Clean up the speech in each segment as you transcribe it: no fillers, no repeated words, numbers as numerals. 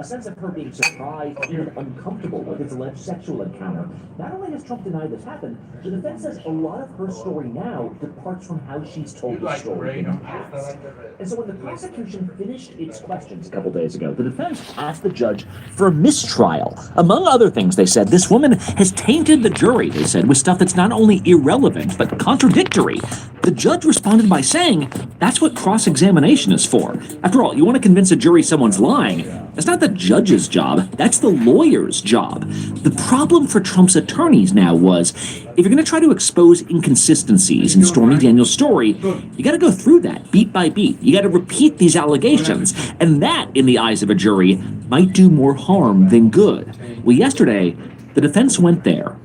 a sense of her being surprised or even uncomfortable with his alleged sexual encounter. Not only has Trump denied this happened, the defense says a lot of her story now departs from how she's told the story in the past. And so when the prosecution finished its questions a couple days ago, the defense asked the judge for a mistrial. Among other things, they said, this woman has tainted the jury, they said, with stuff that's not only irrelevant, but contradictory. The judge responded by saying, that's what cross-examination is for. After all, you want to convince a jury someone's lying. That's not the judge's job. That's the lawyer's job. The problem for Trump's attorneys now was, if you're going to try to expose inconsistencies in Stormy Daniels' story, you got to go through that beat by beat. You got to repeat these allegations. And that, in the eyes of a jury, might do more harm than good. Well, yesterday, the defense went there.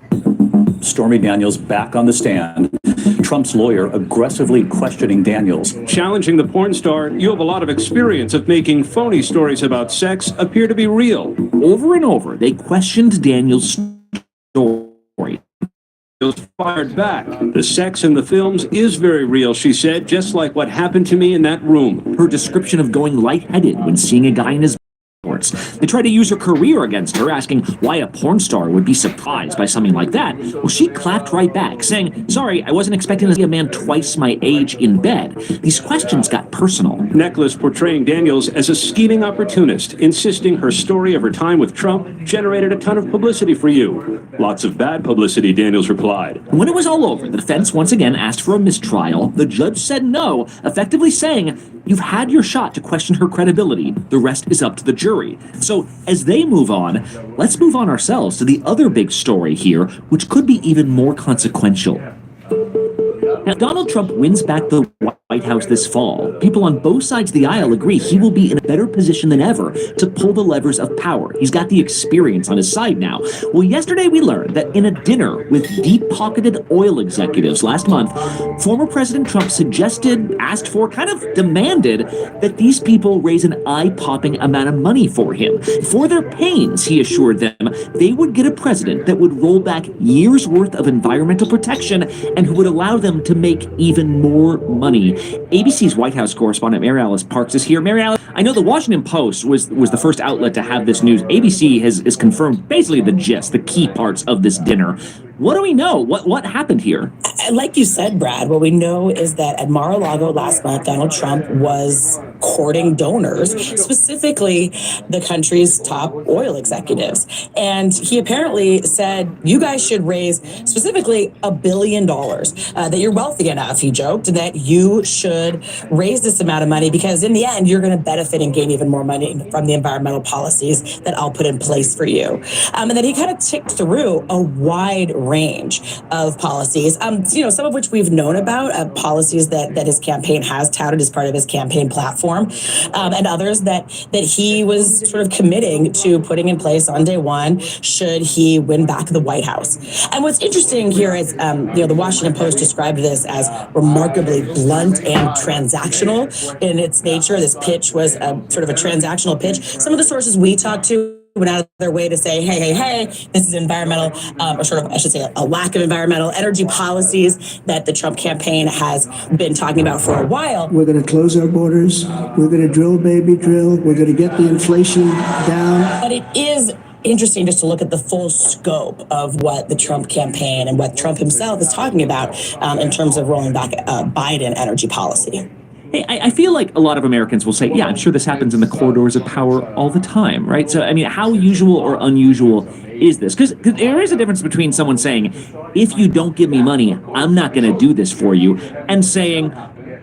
Stormy Daniels back on the stand. Trump's lawyer aggressively questioning Daniels. Challenging the porn star, you have a lot of experience of making phony stories about sex appear to be real. Over and over, they questioned Daniels' story. Daniels fired back. The sex in the films is very real, she said, just like what happened to me in that room. Her description of going lightheaded when seeing a guy in his They tried to use her career against her, asking why a porn star would be surprised by something like that. Well, she clapped right back, saying, sorry, I wasn't expecting to see a man twice my age in bed. These questions got personal. Necklace portraying Daniels as a scheming opportunist, insisting her story of her time with Trump generated a ton of publicity for you. Lots of bad publicity, Daniels replied. When it was all over, the defense once again asked for a mistrial. The judge said no, effectively saying, you've had your shot to question her credibility. The rest is up to the jury. So as they move on, let's move on ourselves to the other big story here, which could be even more consequential. Now, Donald Trump wins back the White House this fall. People on both sides of the aisle agree he will be in a better position than ever to pull the levers of power. He's got the experience on his side now. Well, yesterday we learned that in a dinner with deep-pocketed oil executives last month, former President Trump suggested, asked for, kind of demanded that these people raise an eye-popping amount of money for him. For their pains, he assured them, they would get a president that would roll back years' worth of environmental protection and who would allow them to make even more money. ABC's White House correspondent Mary Alice Parks is here. Mary Alice, I know the Washington Post was the first outlet to have this news. ABC has confirmed basically the gist, the key parts of this dinner. What do we know? What happened here? Like you said, Brad, what we know is that at Mar-a-Lago last month, Donald Trump was courting donors, specifically the country's top oil executives. And he apparently said, you guys should raise specifically $1 billion, that you're wealthy enough, he joked, that you should raise this amount of money because in the end, you're going to benefit and gain even more money from the environmental policies that I'll put in place for you. And then he kind of ticked through a wide range of policies, some of which we've known about, policies that his campaign has touted as part of his campaign platform, and others that he was sort of committing to putting in place on day one should he win back the White House. And what's interesting here is, the Washington Post described this as remarkably blunt and transactional in its nature. This pitch was sort of a transactional pitch. Some of the sources we talked to went out of their way to say, hey, this is environmental, or sort of, I should say, a lack of environmental energy policies that the Trump campaign has been talking about for a while. We're going to close our borders. We're going to drill, baby, drill. We're going to get the inflation down. But it is interesting just to look at the full scope of what the Trump campaign and what Trump himself is talking about in terms of rolling back Biden energy policy. Hey, I feel like a lot of Americans will say, yeah, I'm sure this happens in the corridors of power all the time, right? So, I mean, how usual or unusual is this? Because there is a difference between someone saying, if you don't give me money, I'm not going to do this for you, and saying,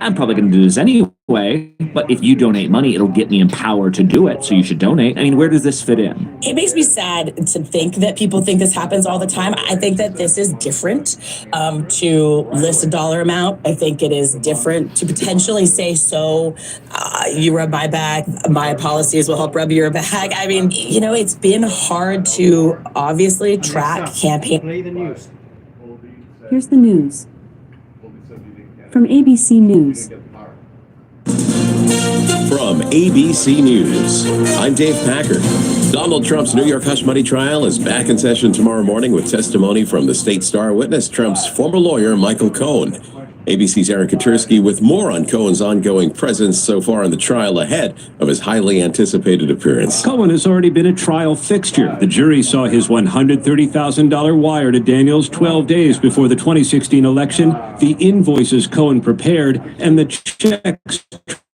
I'm probably going to do this anyway, but if you donate money, it'll get me empowered to do it, so you should donate. I mean, where does this fit in? It makes me sad to think that people think this happens all the time. I think that this is different to list a dollar amount. I think it is different to potentially say, you rub my back, my policies will help rub your back. I mean, it's been hard to obviously track campaign. Here's the news. From ABC News. From ABC News, I'm Dave Packer. Donald Trump's New York hush money trial is back in session tomorrow morning with testimony from the state star witness, Trump's former lawyer, Michael Cohen. ABC's Aaron Katursky with more on Cohen's ongoing presence so far in the trial ahead of his highly anticipated appearance. Cohen has already been a trial fixture. The jury saw his $130,000 wire to Daniels 12 days before the 2016 election, the invoices Cohen prepared, and the checks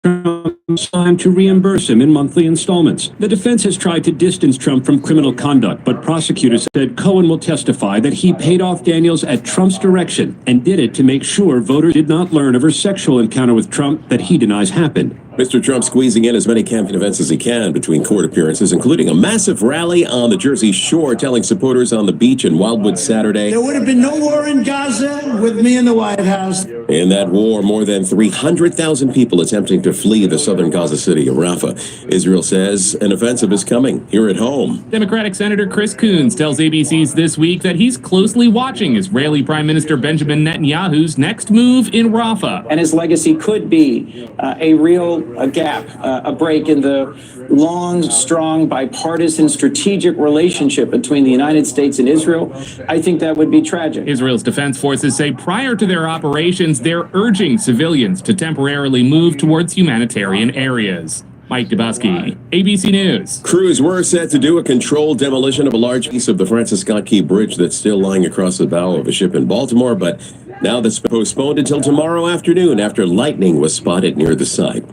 Trump signed to reimburse him in monthly installments. The defense has tried to distance Trump from criminal conduct, but prosecutors said Cohen will testify that he paid off Daniels at Trump's direction and did it to make sure voters did not learn of her sexual encounter with Trump that he denies happened. Mr. Trump squeezing in as many campaign events as he can between court appearances, including a massive rally on the Jersey Shore, telling supporters on the beach in Wildwood Saturday. There would have been no war in Gaza with me in the White House. In that war, more than 300,000 people attempting to flee the southern Gaza city of Rafah. Israel says an offensive is coming here at home. Democratic Senator Chris Coons tells ABC's This Week that he's closely watching Israeli Prime Minister Benjamin Netanyahu's next move in Rafah. And his legacy could be a real gap, a break in the long, strong, bipartisan, strategic relationship between the United States and Israel. I think that would be tragic. Israel's defense forces say prior to their operations, they're urging civilians to temporarily move towards humanitarian areas. Mike Dubosky, ABC News. Crews were set to do a controlled demolition of a large piece of the Francis Scott Key Bridge that's still lying across the bow of a ship in Baltimore, but now that's postponed until tomorrow afternoon after lightning was spotted near the site.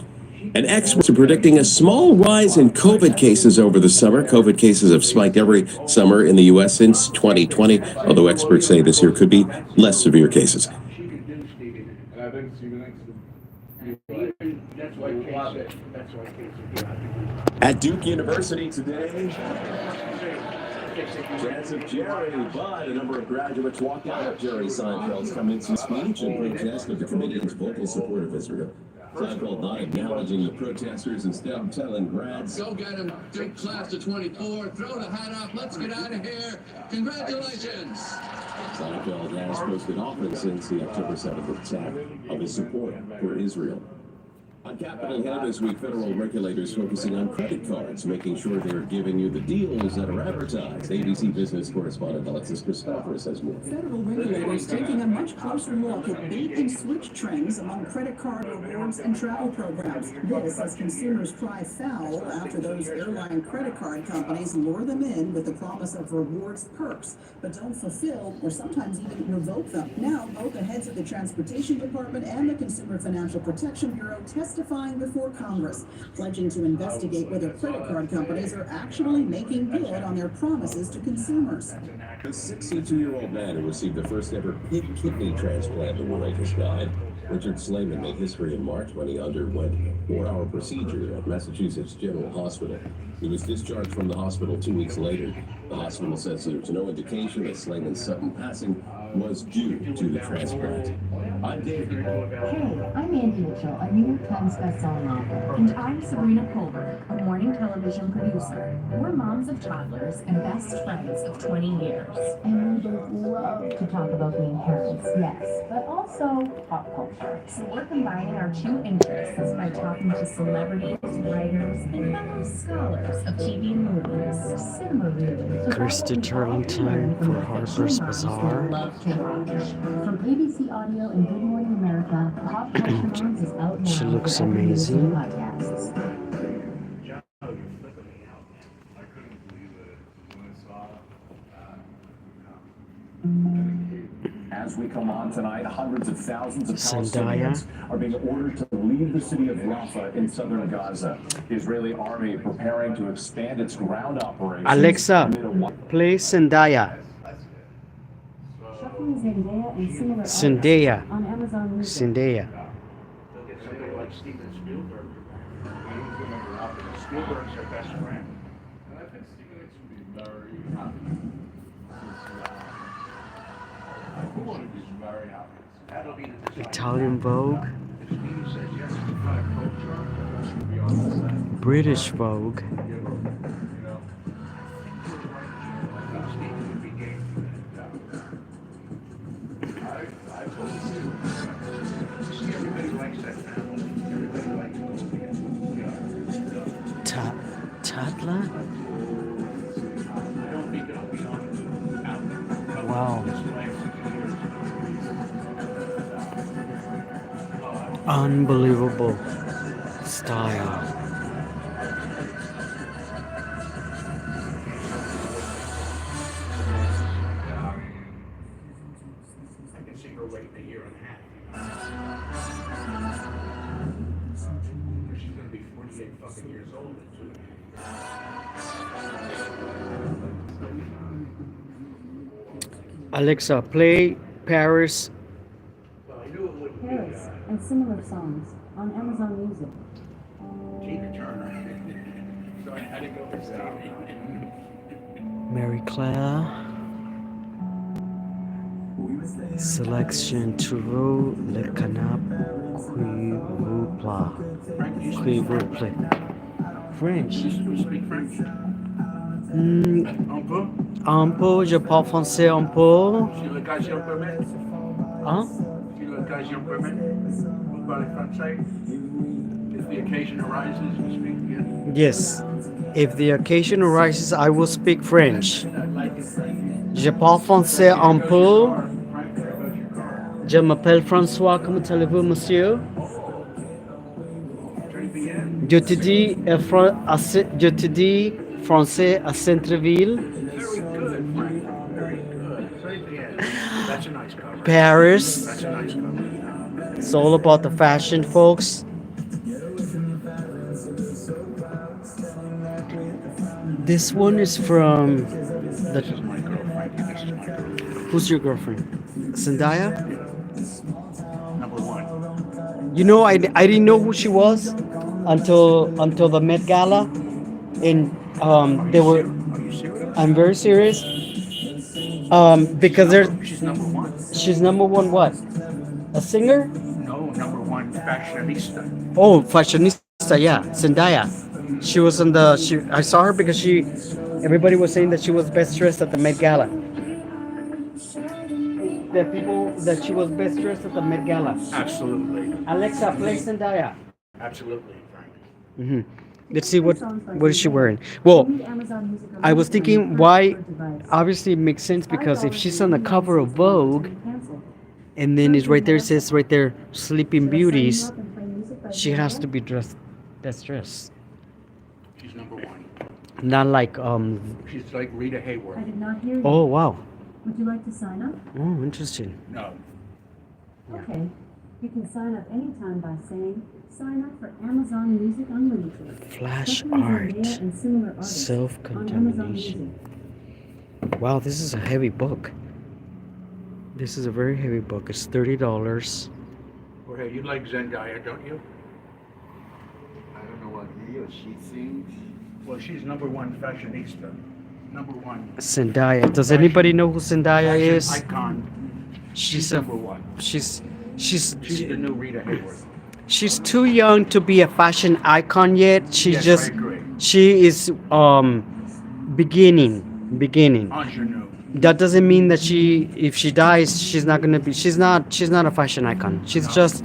And experts are predicting a small rise in COVID cases over the summer. COVID cases have spiked every summer in the U.S. since 2020, although experts say this year could be less severe cases. At Duke University today, chance of Jerry, but a number of graduates walked out of Jerry Seinfeld's commencement speech in protest of the comedian's vocal support of Israel. Seinfeld not acknowledging the protesters, instead telling grads, "Go get him, Duke class of 24, throw the hat up, let's get out of here, congratulations." Seinfeld has posted often since the October 7th attack of his support for Israel. On Capitol Hill this week, federal regulators focusing on credit cards, making sure they're giving you the deals that are advertised. ABC business correspondent Alexis Christopher says more. Federal regulators taking a much closer look at bait and switch trends among credit card rewards and travel programs. This as consumers cry foul after those airline credit card companies lure them in with the promise of rewards perks, but don't fulfill or sometimes even revoke them. Now, both the heads of the Transportation Department and the Consumer Financial Protection Bureau testifying before Congress, pledging to investigate whether credit card companies are actually making good on their promises to consumers. The 62-year-old man who received the first ever pig kidney transplant in the latest died. Richard Slayman made history in March when he underwent a 4-hour procedure at Massachusetts General Hospital. He was discharged from the hospital 2 weeks later. The hospital says there's no indication that Slayman's sudden passing was due to the transplant. I'm Dave. Hey, I'm Andy Mitchell, a New York Times bestselling author. And I'm Sabrina Colbert, a morning television producer. We're moms of toddlers and best friends of 20 years. And we both love to talk about being parents, yes, but also pop culture. So we're combining our two interests by talking to celebrities, writers, and fellow scholars of TV and movies, cinema reviews. Krista Turlington for Harper's Bazaar. From ABC Audio and Good Morning America, Pop Culture Moms is out now. She looks amazing. As we come on tonight, hundreds of thousands of Zendaya Palestinians are being ordered to leave the city of Rafah in southern Gaza. The Israeli army preparing to expand its ground operations. Alexa, play Zendaya. Zendaya. Zendaya. Italian Vogue. British Vogue. Tatla? Wow. Unbelievable style. Alexa, play Paris. Paris and similar songs on Amazon Music. Mary Claire. Selection Turo Le Canap Qui vous plaît. French. Un peu, je parle français un peu. Hein? If the occasion arises, you speak again. Yes. If the occasion arises, I will speak French. Je parle français un peu. Je m'appelle François. Comment allez-vous, monsieur? Je te dis, je te dis français à Centreville. Very good, Frank. Very good. Say it again. That's a nice cover. Paris. That's a nice cover. It's all about the fashion, folks. This one is from the. Who's your girlfriend? Zendaya? Number one. You know, I didn't know who she was until the Met Gala, and they were. Are you serious? I'm very serious. Because there's. She's number one. She's number one. What? A singer? No, number one fashionista. Oh, fashionista. Yeah, Zendaya. She was in the. I saw her because she. Everybody was saying that she was best dressed at the Met Gala. That she was best dressed at the Met Gala. Absolutely. Alexa, play Zendaya. Absolutely, Frank. Let's see what is she wearing. Well, I was thinking why. Obviously, it makes sense because if she's on the cover of Vogue, and then it's right there, it says right there, Sleeping Beauties, she has to be dressed. Best dressed. She's number one. Not like She's like Rita Hayworth. I did not hear you. Oh wow. Would you like to sign up? Oh, interesting. No. Okay. You can sign up anytime by saying, sign up for Amazon Music Unlimited. Flash Especially art. Zendaya and similar artists on Amazon Self-contamination. Music. Wow, this is a heavy book. This is a very heavy book. It's $30. Well, hey, you like Zendaya, don't you? I don't know what he or she thinks. Well, she's number one fashionista. Number one. Zendaya. Does anybody know who Zendaya Fashion is? icon. She's number one. She's She's the new Rita Hayworth. she's too young to be a fashion icon yet. She's Yes, just I agree. she is beginning. Ingenue. That doesn't mean that if she dies, she's not a fashion icon. She's just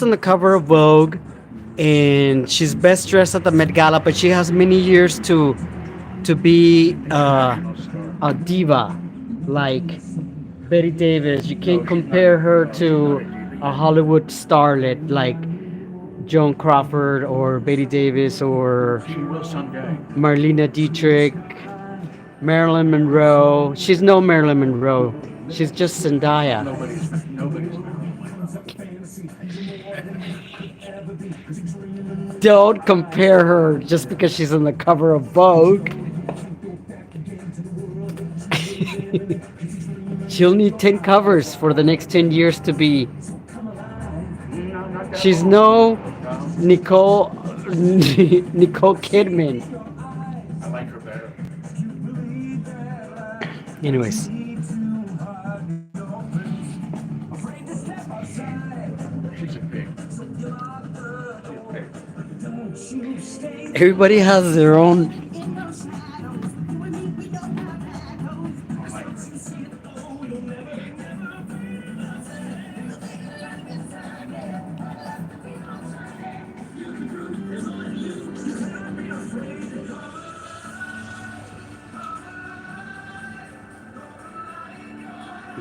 on the cover of Vogue, and she's best dressed at the Met Gala, but she has many years to be a diva like Betty Davis. You can't compare her to a Hollywood starlet like Joan Crawford or Betty Davis or She will someday. Marlena Dietrich, Marilyn Monroe. She's no Marilyn Monroe. She's just Zendaya. Nobody's. Don't compare her just because she's on the cover of Vogue. She'll need 10 covers for the next 10 years to be. She's no Nicole Kidman. I like her better. Anyways. She's a pig. Everybody has their own.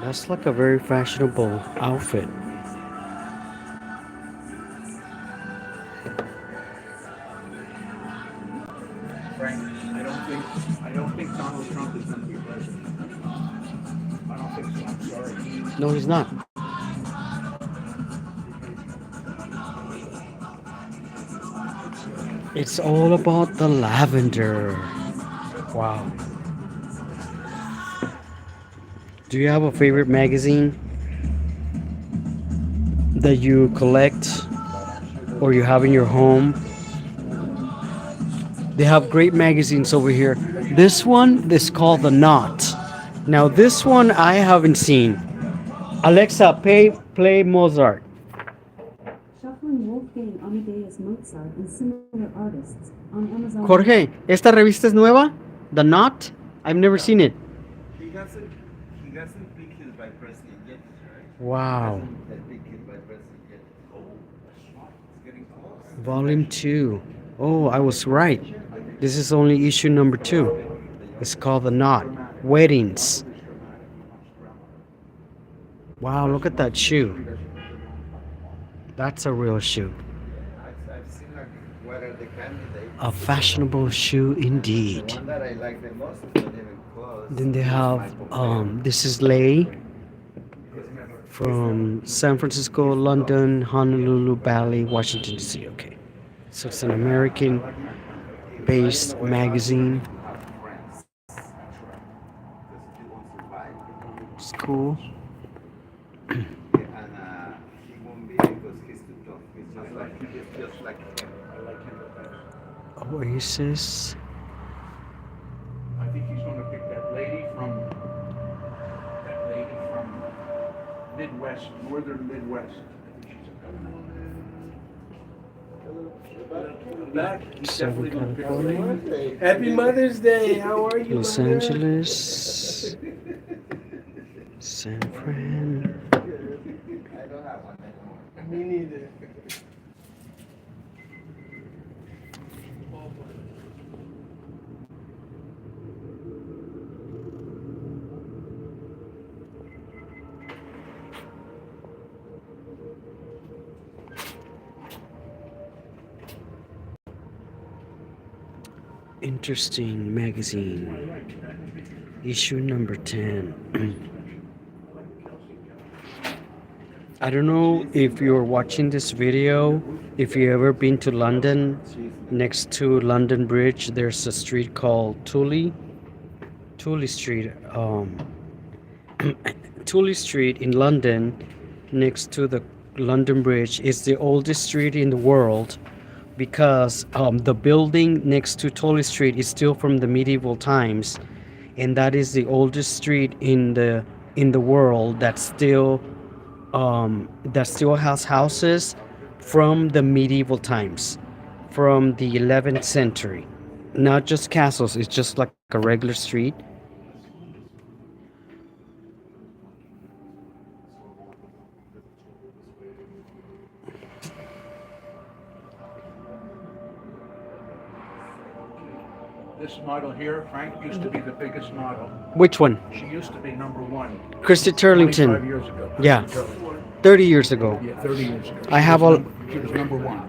That's like a very fashionable outfit. don't think Donald Trump is going to be president. I don't think so. I'm sorry. No, he's not. It's all about the lavender. Wow. Do you have a favorite magazine that you collect or you have in your home? They have great magazines over here. This one is called The Knot. Now this one I haven't seen. Alexa, play Mozart. Shuffling Wolfgang Amadeus Mozart and similar artists on Amazon. Jorge, ¿esta revista es nueva? The Knot? I've never seen it. He hasn't picked his vice president yet, right? Wow. He hasn't picked his vice president yet. Oh, it's getting close. Volume 2. Oh, I was right. This is only issue number 2. It's called The Knot. Weddings. Wow, look at that shoe. That's a real shoe. I've seen like what are the candidates. A fashionable shoe indeed. One that I like the most is not even close. Then they have this is Lay from San Francisco, London, Honolulu, Bali, Washington DC. Okay. So it's an American based magazine. It's cool. And he won't be because he's too tough. He's just like him. I like him. Oasis. I think he's going to pick that lady from Midwest, northern Midwest. Southern California. Happy Mother's Day. How are you, Los Mother? Angeles. San Fran. I don't have one anymore. Me neither. Interesting magazine. Issue number 10. I don't know if you're watching this video, if you ever been to London. Next to London Bridge, there's a street called Tully Street. Tully Street in London, next to the London Bridge, is the oldest street in the world because the building next to Tully Street is still from the medieval times, and that is the oldest street in the world that still has houses from the medieval times, from the 11th century. Not just castles, it's just like a regular street. This model here, Frank, used to be the biggest model. Which one? She used to be #1. Christy Turlington. 25 years ago. Yeah. 30 years ago. Yeah, 30 years ago. I have She was #1.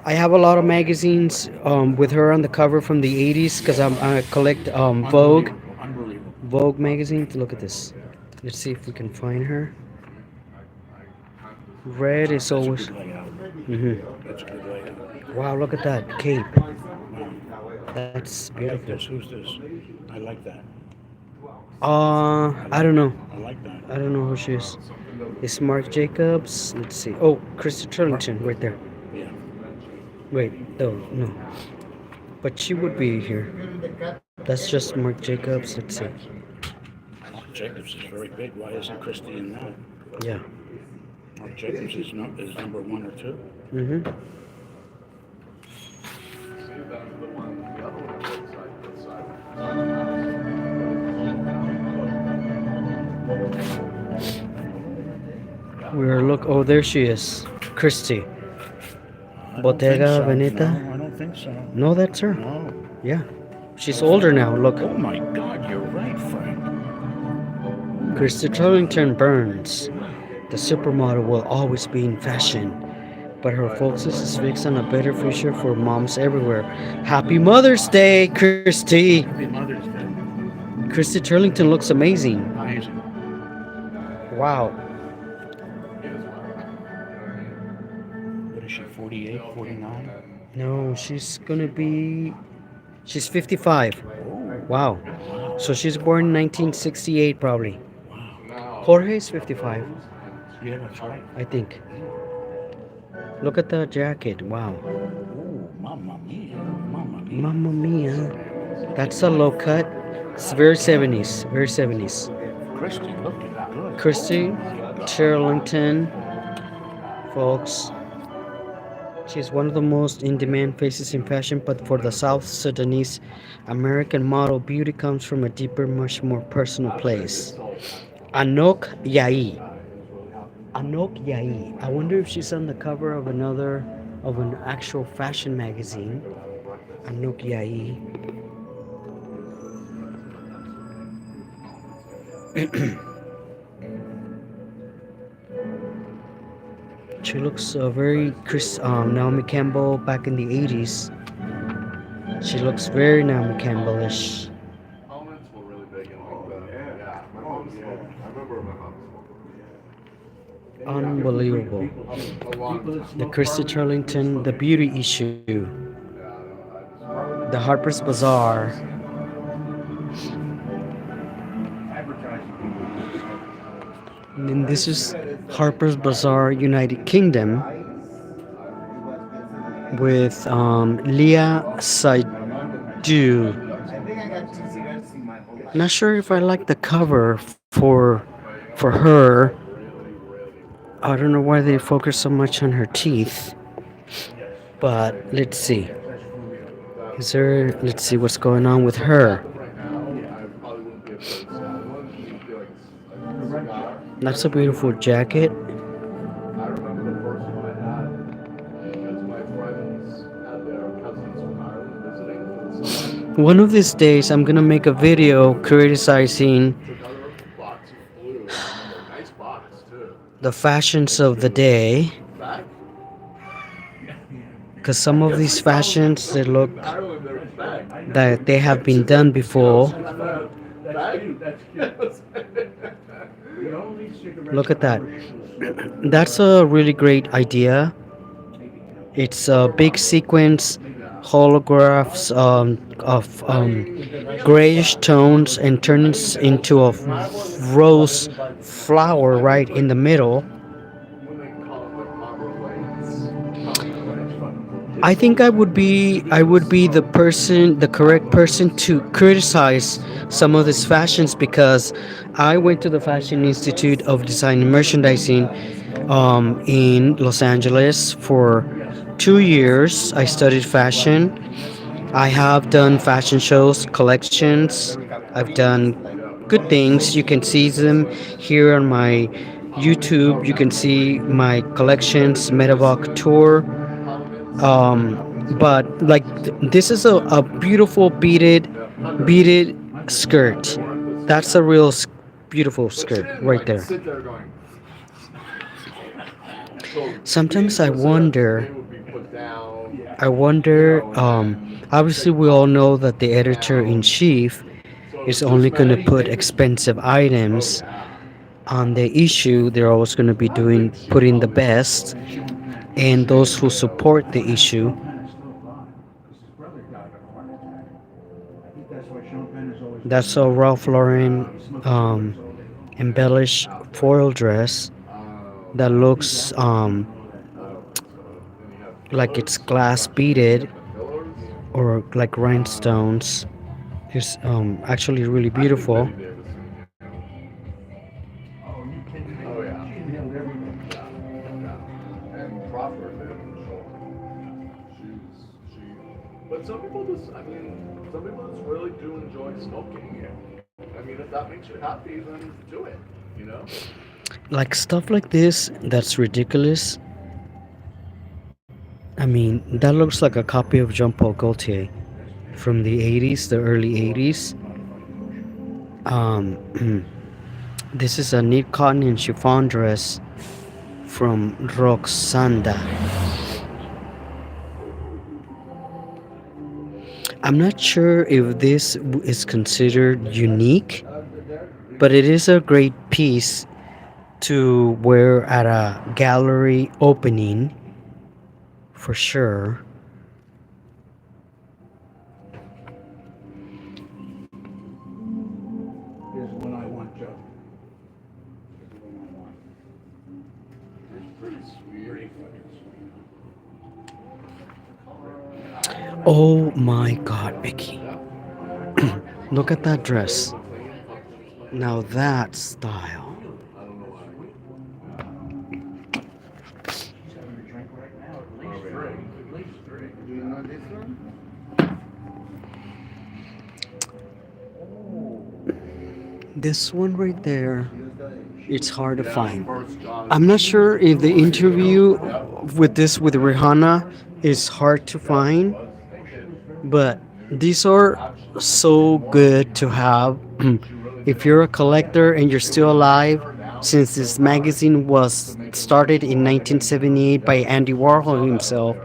I have a lot of magazines with her on the cover from the 80s because I collect Vogue. Unbelievable. Vogue magazine. Look at this. Let's see if we can find her. Red is always. That's a good layout. Wow, look at that cape. That's I like beautiful. this. Who's this? I like that. I don't know. I like that. I don't know who she is. It's Marc Jacobs. Let's see. Oh, Christy Turlington, right there. Yeah. Wait, no. But she would be here. That's just Marc Jacobs. Let's see. Marc Jacobs is very big. Why isn't Christy in that? Yeah. Marc Jacobs is #1 or 2. Mm-hmm. Oh, there she is. Christy. Bottega Veneta. No, I don't think so. No, that's her. No. Yeah. She's older now. Look. Oh my God, you're right, Frank. Christy Turlington Burns. The supermodel will always be in fashion, but her focus is fixed on a better future for moms everywhere. Happy Mother's Day, Christy! Happy Mother's Day. Christy Turlington looks amazing. Amazing. Wow. What is she, 48, 49? No, she's 55. Wow. So she's born in 1968 probably. Jorge's 55, Yeah, that's right. I think. Look at the jacket. Wow. Oh, mamma mia. Mamma mia. Mamma mia. That's a low cut. It's very 70s. Very 70s. Christy, looking good. Christy Turlington, folks. She's one of the most in-demand faces in fashion, but for the South Sudanese American model, beauty comes from a deeper, much more personal place. Anok Yai. Anok Yai. I wonder if she's on the cover of an actual fashion magazine. Anok Yai. She looks very Naomi Campbell back in the 80s. She looks very Naomi Campbell-ish. Unbelievable. The Christy Turlington, the beauty issue. The Harper's Bazaar. And then this is Harper's Bazaar, United Kingdom, with Leah Seydoux. Not sure if I like the cover for her. I don't know why they focus so much on her teeth, but let's see. Let's see what's going on with her. That's a beautiful jacket. One of these days, I'm gonna make a video criticizing the fashions of the day, because some of these fashions, they look that they have been done before. Look at that. That's a really great idea. It's a big sequence, holographs of grayish tones, and turns into a rose flower right in the middle. I think I would be the correct person to criticize some of these fashions, because I went to the Fashion Institute of Design and Merchandising in Los Angeles for 2 years. I studied fashion. I have done fashion shows, collections. I've done good things. You can see them here on my YouTube. You can see my collections, Medavog tour. But like this is a beautiful beaded skirt. That's a real beautiful skirt right there. Sometimes I wonder, obviously we all know that the editor-in-chief is only going to put expensive items on the issue. They're always going to be putting the best, and those who support the issue. That's a Ralph Lauren embellished foil dress that looks like it's glass beaded or like rhinestones. It's actually really beautiful. But some people just really do enjoy smoking. I mean, if that makes you happy, then do it, you know? Like stuff like this, that's ridiculous. I mean, that looks like a copy of Jean-Paul Gaultier from the 80s, the early 80s. This is a neat cotton and chiffon dress from Roxanda. I'm not sure if this is considered unique, but it is a great piece to wear at a gallery opening for sure. Here's the one I want, Joe. Here's the one I want. It's pretty sweet. Pretty fucking sweet. Oh my God, Mickey. Look at that dress. Now that style. Do you know this one? This one right there, it's hard to find. I'm not sure if the interview with Rihanna is hard to find, but these are so good to have. If you're a collector and you're still alive, since this magazine was started in 1978 by Andy Warhol himself,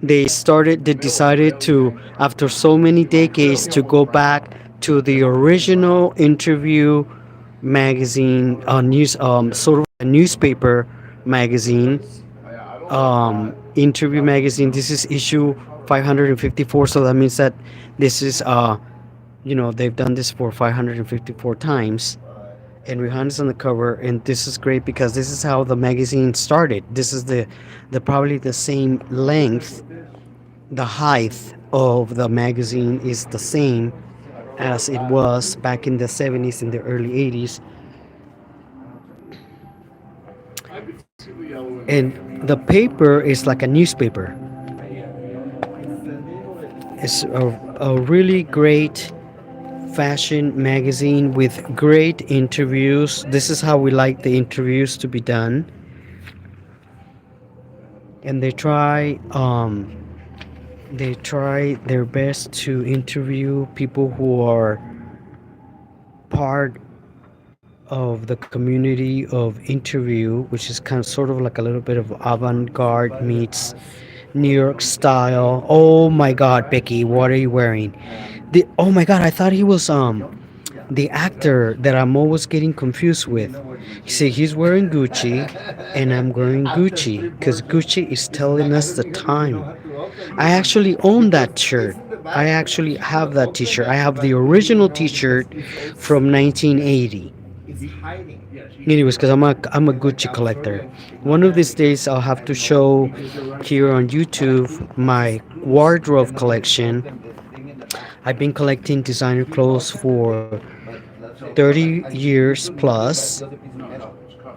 they decided to, after so many decades, to go back to the original interview magazine, sort of a newspaper magazine, interview magazine. This is issue 554, so that means that this is, they've done this for 554 times. And Rihanna's on the cover, and this is great because this is how the magazine started. This is the probably the same length. The height of the magazine is the same as it was back in the 70s and the early 80s. And the paper is like a newspaper. It's a really great fashion magazine with great interviews. This is how we like the interviews to be done. And they try their best to interview people who are part of the community of interview, which is kind of sort of like a little bit of avant-garde meets New York style. Oh my God, Becky, what are you wearing? Oh my God, I thought he was the actor that I'm always getting confused with. See, he's wearing Gucci, and I'm wearing Gucci because Gucci is telling us the time. I actually own that shirt. I actually have that T-shirt. I have the original T-shirt from 1980. Anyways, because I'm a Gucci collector. One of these days, I'll have to show here on YouTube my wardrobe collection. I've been collecting designer clothes for 30 years plus.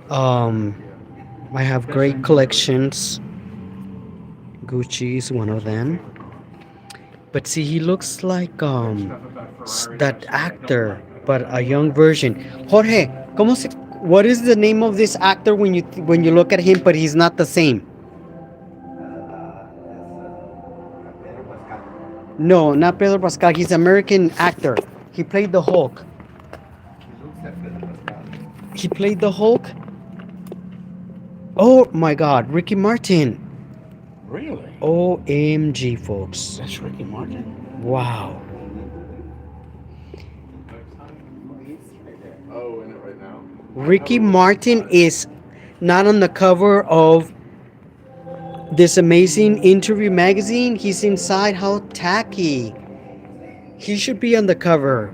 I have great collections. Gucci is one of them. But see, he looks like that actor, but a young version. Jorge, what is the name of this actor when you look at him, but he's not the same? No, not Pedro Pascal. He's an American actor. He played the Hulk. He played the Hulk? Oh my God, Ricky Martin. Really? OMG, folks. That's Ricky Martin. Wow. Oh, in it right now? Ricky Martin is not on the cover of this amazing interview magazine. He's inside. How tacky. He should be on the cover.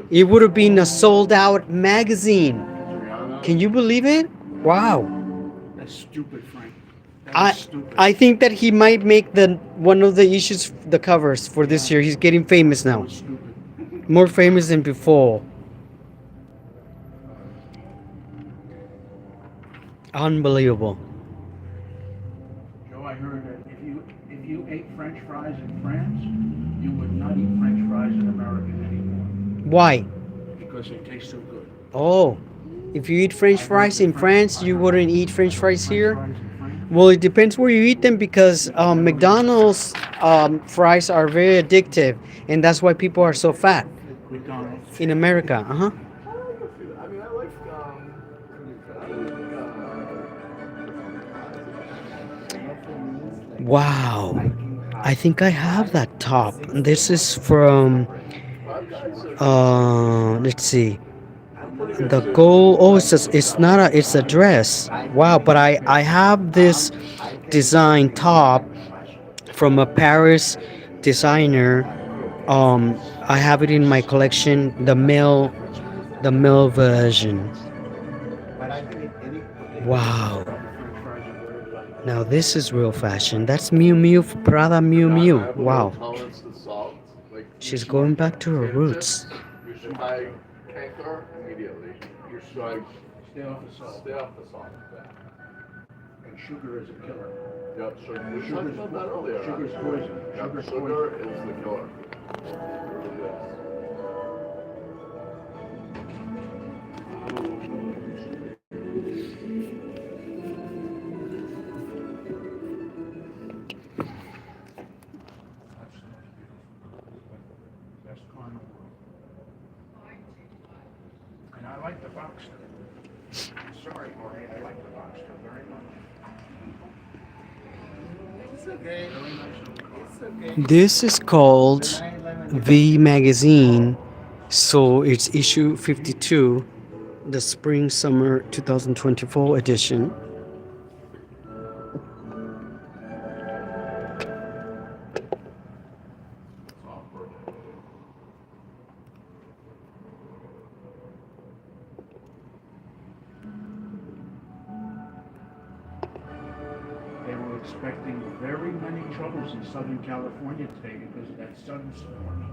It would have been a sold out magazine. Can you believe it? Wow. That's stupid, Frank. I think that he might make one of the issues, the covers for this year. He's getting famous now. More famous than before. Unbelievable. Joe, I heard that if you ate French fries in France, you would not eat French fries in America anymore. Why? Because they taste so good. Oh, if you eat French fries in France, you wouldn't eat French fries here? Well, it depends where you eat them because McDonald's fries are very addictive, and that's why people are so fat in America. Wow. I think I have that top. This is from let's see. The gold. Oh, it's not a, it's a dress. Wow, but I have this design top from a Paris designer. I have it in my collection, the male version. Wow. Now this is real fashion. That's Miu Miu, Prada Miu Miu. Wow. She's going back to her roots. Your swag can't go immediately. Your swag stay off the salt. Stay off the salt. And sugar is a killer. Yep. So we talked about that earlier. Sugar's poison. Sugar is the killer. It really is. Best car in the world. And I like the Boxster. Sorry, Jorge, I like the Boxster very much. It's okay. It's okay. This is called V Magazine. So it's issue 52, the spring summer 2024 edition. They were expecting very many troubles in Southern California today because of that sunstorm.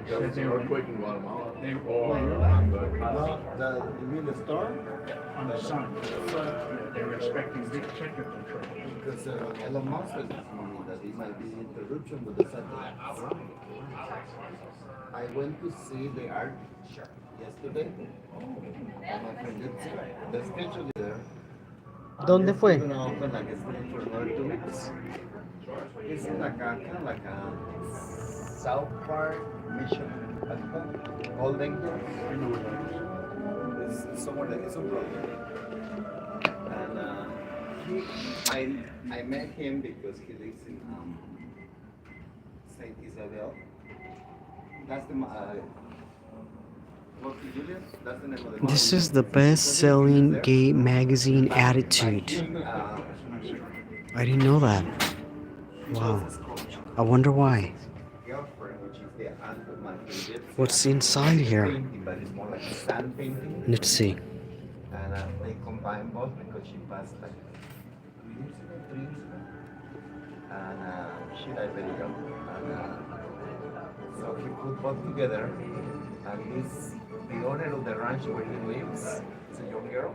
They said they were earthquake in Guatemala. They You mean the storm? on the sun. They were expecting big technical troubles. Because Elon Musk is assuming that it might be interruption with the satellite. I went to see the art yesterday. And my friend did see the schedule is there. ¿Dónde fue? It's gonna open like it's been for another 2 weeks. It's like a kind of like a South Park Mission Golden Girls. I know what that is. It's somewhere like it's a brother. And I met him because he lives in Saint Isabel. That's the Julius. That's the name of the. This is the best-selling gay magazine, Attitude. I didn't know that. Wow. I wonder why. What's inside here? But it's more like a sand painting. Let's see. And they combine both because she passed like 3 years ago. And she died very young. And so he put both together. And he's the owner of the ranch where he lives. It's a young girl.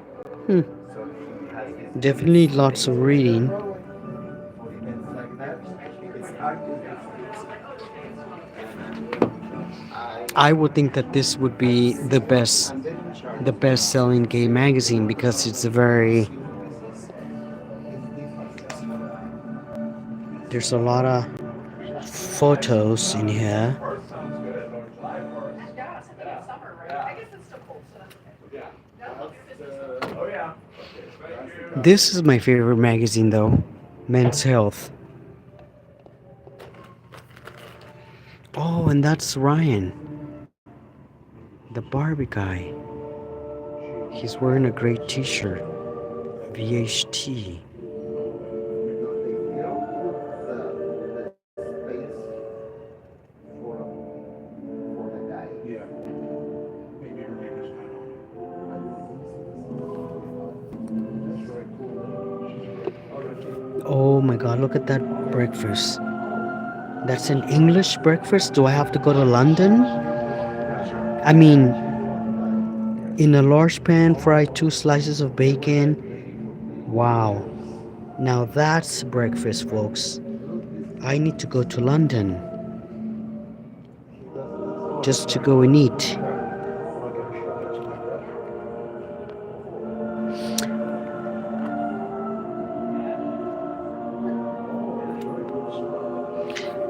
Hmm. So he has this Definitely lots of reading. for events like that. It's art. I would think that this would be the best-selling gay magazine because it's a very. There's a lot of photos in here. This is my favorite magazine though, Men's Health. Oh, and that's Ryan, the Barbie guy. He's wearing a great t-shirt. VHT. Oh my god, look at that breakfast. That's an English breakfast? Do I have to go to London? I mean, in a large pan, fry 2 slices of bacon. Wow. Now that's breakfast, folks. I need to go to London just to go and eat.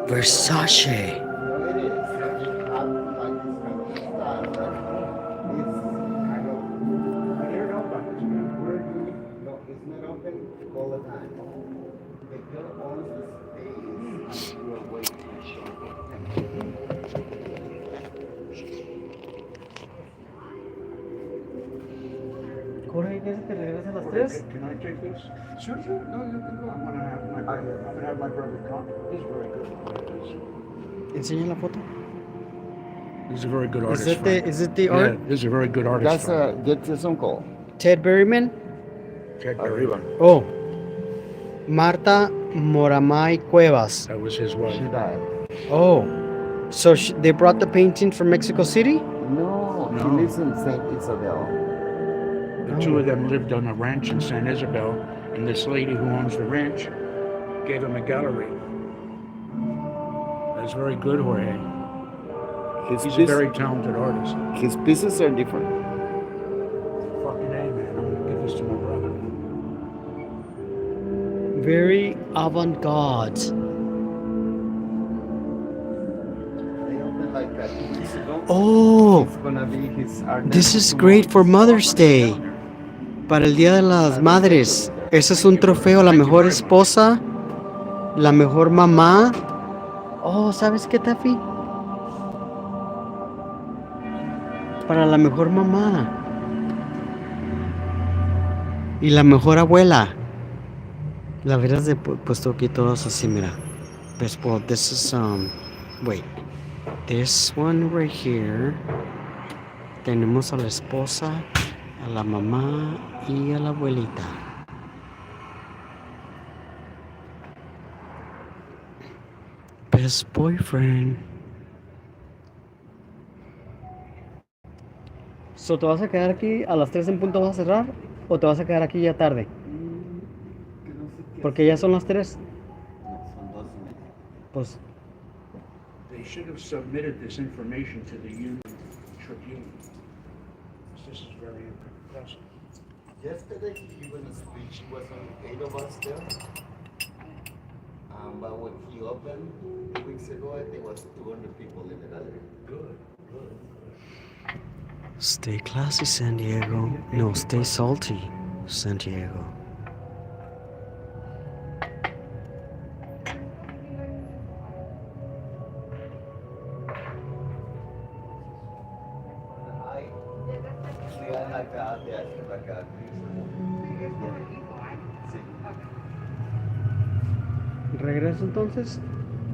Versace. All the time. The girl owns Jorge, ¿quieres que regrese a las 3? Can I take this? Sure. No, you can go. I'm gonna have my brother come. He's very good. Enseña la foto. He's a very good Is artist. it the art? Yeah, he's a very good artist. That's his uncle. Ted Berryman? Ted Arriba. Oh. Marta Moramay Cuevas. That was his wife. She died. Oh. So they brought the painting from Mexico City? No, he lives in St. Isabel. The two of them lived on a ranch in San Isabel, and this lady who owns the ranch gave him a gallery. That's very good, Jorge. He's a very talented artist. His pieces are different. Fucking A, man. I'm gonna give this to my brother. Very avant-garde. They opened like that 2 weeks ago. Oh, It's gonna be his art. this is great for Mother's Day. Para el Día de las Madres. Ese es un trofeo, la mejor esposa, la mejor mamá. Oh, ¿sabes qué, Taffy? Para la mejor mamá. Y la mejor abuela. La verdad he puesto aquí todos así, mira. Well, this is, wait. This one right here. Tenemos a la esposa, a la mamá y a la abuelita. Best boyfriend. So, ¿te vas a quedar aquí a las 3 en punto vas a cerrar? ¿O te vas a quedar aquí ya tarde? Porque ya son las 3. Pues, They should have submitted this information to the Union Tribune. This is very impressive. Yesterday he gave a speech. It was only 8 of us there. But when he opened 2 weeks ago, I think it was 200 people in the gallery. Good. stay classy, San Diego. No, stay salty, San Diego. ¿Regreso entonces?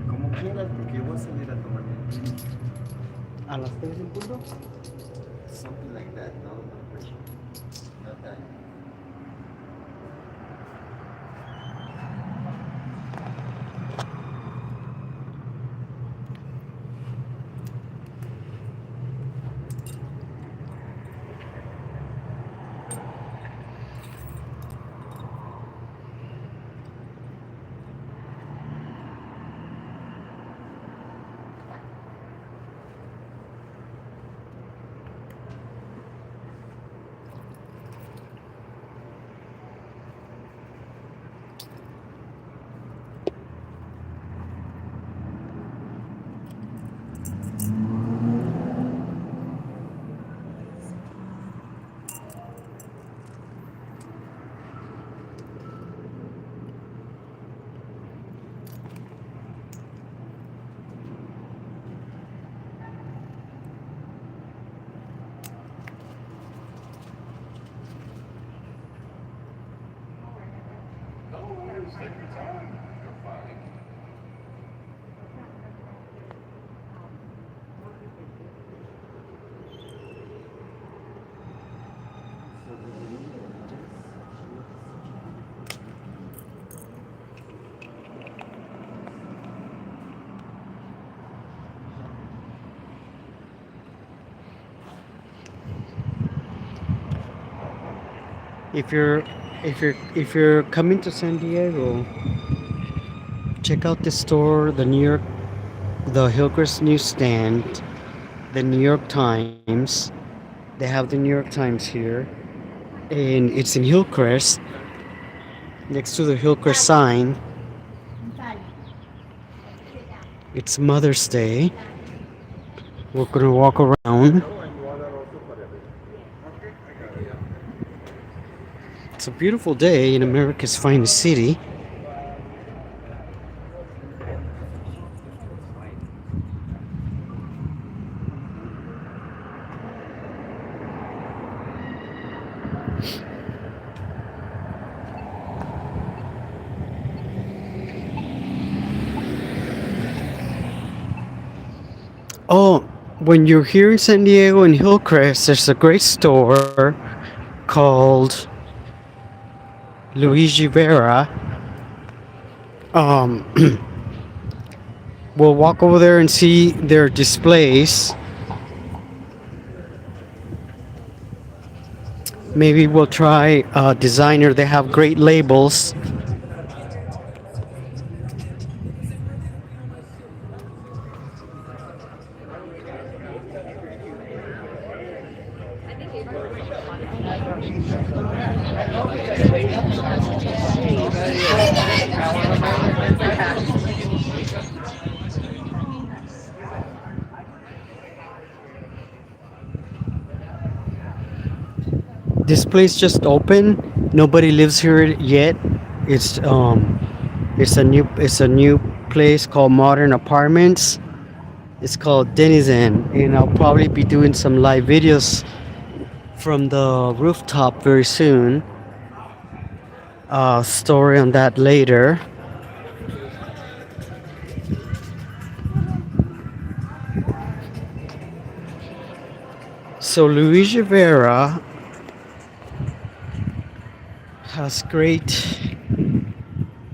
Como quieras, porque yo voy a salir a tomar ¿A las 3 en punto? something like that, no pressure. Not that. If you're coming to San Diego, check out this store, the Hillcrest newsstand, the New York Times. They have the New York Times here, and it's in Hillcrest, next to the Hillcrest sign. It's Mother's Day. We're gonna walk around. It's a beautiful day in America's finest city. Oh, when you're here in San Diego in Hillcrest, there's a great store called Luigi Vera. We'll walk over there and see their displays. Maybe we'll try designer. They have great labels. This place just opened. Nobody lives here yet. It's a new place called Modern Apartments. It's called Denizen, and I'll probably be doing some live videos from the rooftop very soon. Story on that later. So Luigi Vera has great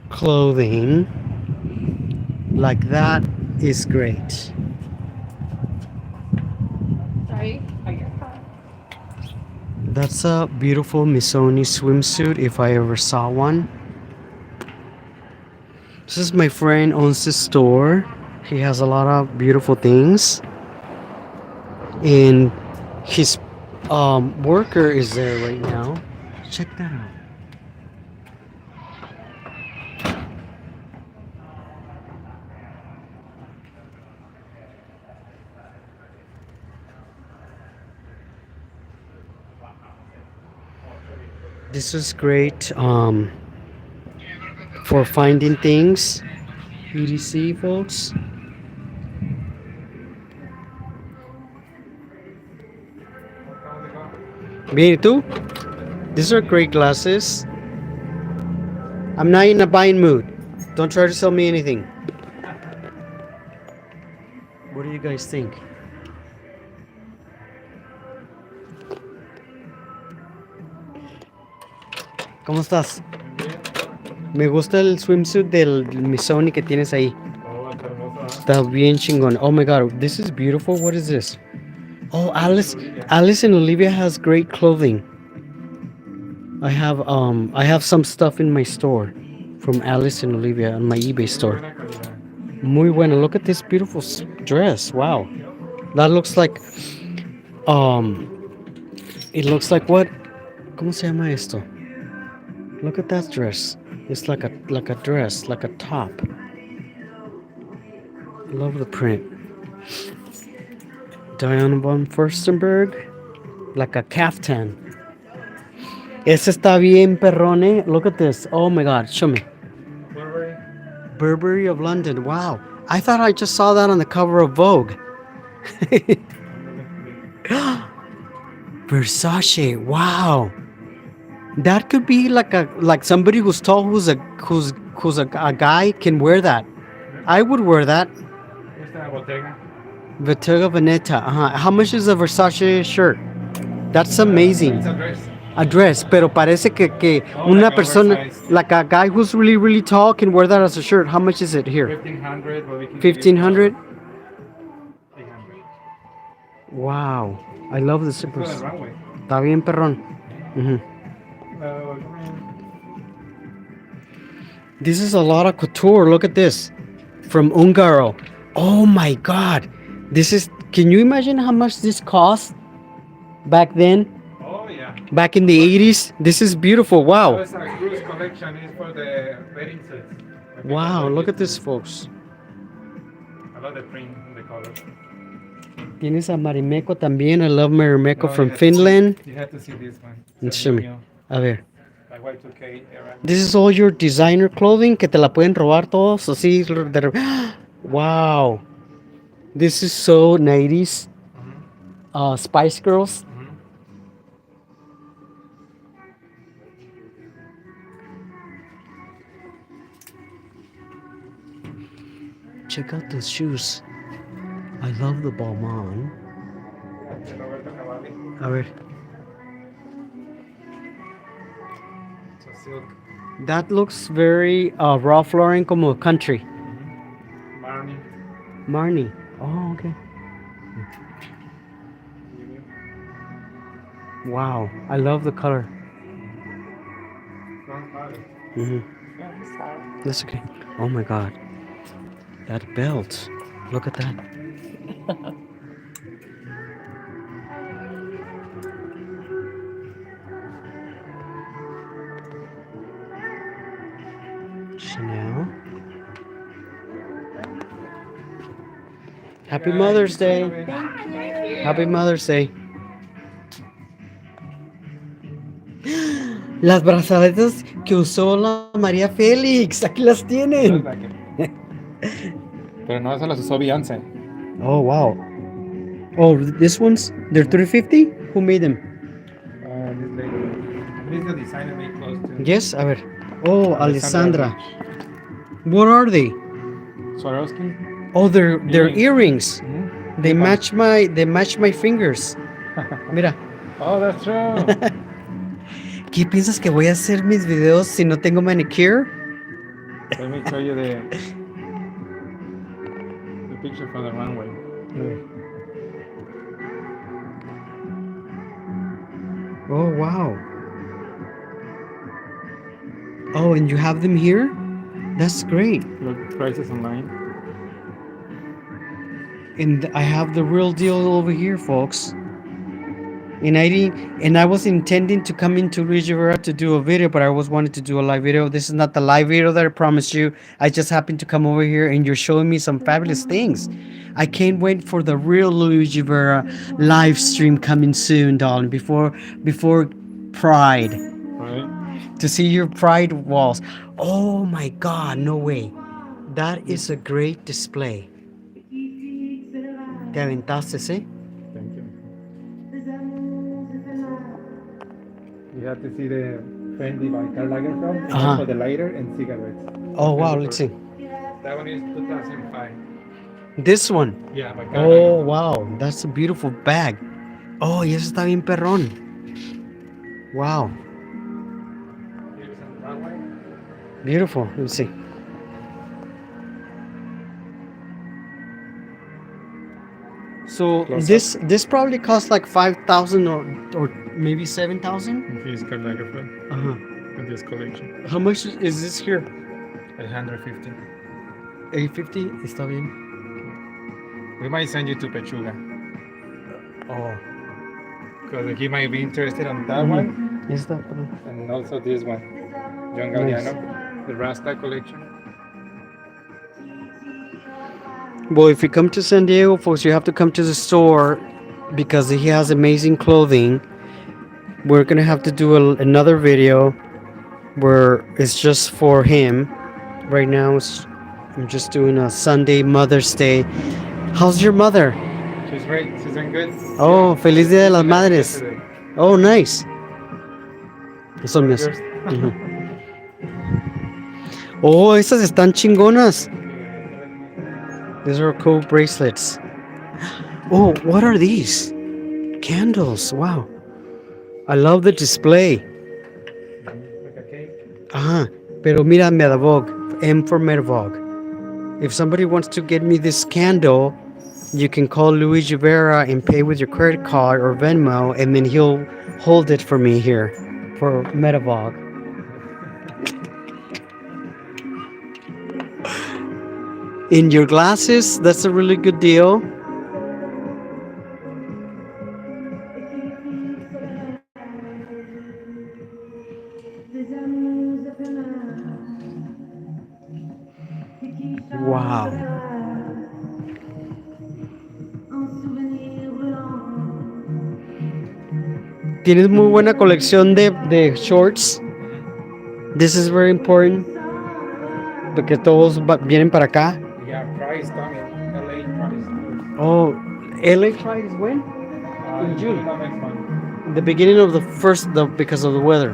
clothing. Like that is great. Sorry. That's a beautiful Missoni swimsuit if I ever saw one. This is my friend owns this store. He has a lot of beautiful things. And his worker is there right now. Check that out. This is great for finding things. EDC, folks. Bien, ¿y tú? These are great glasses. I'm not in a buying mood. Don't try to sell me anything. What do you guys think? ¿Cómo estás? Me gusta el swimsuit del Missoni que tienes ahí. Está bien chingón. Oh my god, this is beautiful. What is this? Oh, Alice and Olivia has great clothing. I have some stuff in my store from Alice and Olivia on my eBay store. Muy bueno. Look at this beautiful dress. Wow. That looks like it looks like what? ¿Cómo se llama esto? Look at that dress. It's like a dress, like a top. Love the print. Diana von Furstenberg, like a caftan. Ese está bien perrone. Look at this. Oh my god, show me. Burberry of London. Wow. I thought I just saw that on the cover of Vogue. Versace. Wow. That could be like somebody who's tall, who's a guy can wear that. I would wear that. Bottega Veneta. How much is a Versace shirt? That's amazing. It's a dress. A dress, pero parece que una persona, like a guy who's really, really tall can wear that as a shirt. How much is it here? 1,500. 1,500? Wow. I love the zippers. Está bien perrón. This is a lot of couture. Look at this. From Ungaro. Oh my god. This is, can you imagine how much this cost back then? Oh yeah. Back in the 80s? This is beautiful. Wow. It's a cruise collection. It's for the wedding sets. Wow, look at this, folks. I love the print and the color. Tienes a Marimekko también. I love Marimekko from Finland. You have to see this one. And show me. A ver. Like Y2K era. This is all your designer clothing que te la pueden robar todos así. Wow. This is so 90s. Spice Girls. Check out those shoes. I love the Balmain. Roberto Cavalli. A ver. So silk. That looks very Ralph Lauren como country. Marni. Marnie. Oh, okay. Wow, I love the color. Mm-hmm. That's okay. Oh my God. That belt. Look at that. Chanel. Happy Mother's Day. Happy Mother's Day. Las brazaletas que usó la María Félix. Aquí las tienen. Pero no, esas las usó Beyoncé. Oh, wow. Oh, this ones? They're $350? Who made them? This lady. This is the designer made clothes too. Yes, a ver. Oh, Alessandra. What are they? Swarovski. Oh, they're earrings. Mm-hmm. They match my fingers. Mira. Oh, that's true. ¿Qué piensas que voy a hacer mis videos si no tengo manicure? Let me show you the picture from the runway. Oh, wow. Oh, and you have them here? That's great. Look, prices online. And I have the real deal over here, folks. And I was intending to come into Rivera to do a video, but I always wanted to do a live video. This is not the live video that I promised you. I just happened to come over here and you're showing me some fabulous things. I can't wait for the real Luigi Vera live stream coming soon, darling, before Pride. Right. To see your Pride walls. Oh my God, no way. That is a great display. Te aventaste, ¿sí? Thank you. You have to see the Fendi by Karl Lagerfeld for the lighter and cigarettes. Oh wow, let's see. That one is 2005. This one. Yeah, by Karl Oh Lagerfeld. wow, that's a beautiful bag. Oh, y eso está bien perrón. Wow. Here's some runway. Beautiful. Let me see. So this probably costs like 5,000 or maybe 7,000. Here's Karl Lagerfeld. In this collection. How much is this here? 150. 850. Está bien. We might send you to Pechuga. Oh. Because he might be interested on that one. Yes, that. And also this one. John Galliano. The Rasta collection. Well, if you come to San Diego, folks, you have to come to the store because he has amazing clothing. We're gonna have to do another video where it's just for him. Right now, I'm just doing a Sunday Mother's Day. How's your mother? She's great. She's doing good. Oh, Feliz Día de las Madres. Oh, nice. Son mías. Ujú. Oh, estas están chingonas. These are cool bracelets. Oh, what are these? Candles. Wow. I love the display. Like a cake. Pero mira, Medavog. M for Medavog. If somebody wants to get me this candle, you can call Luigi Vera and pay with your credit card or Venmo, and then he'll hold it for me here for Medavog. In your glasses, that's a really good deal. Wow. Tienes muy buena colección de shorts. This is very important. Porque todos vienen para acá. Yeah, price coming. LA price. Oh, LA Pride is when? In June. Next month. The beginning of the first, because of the weather.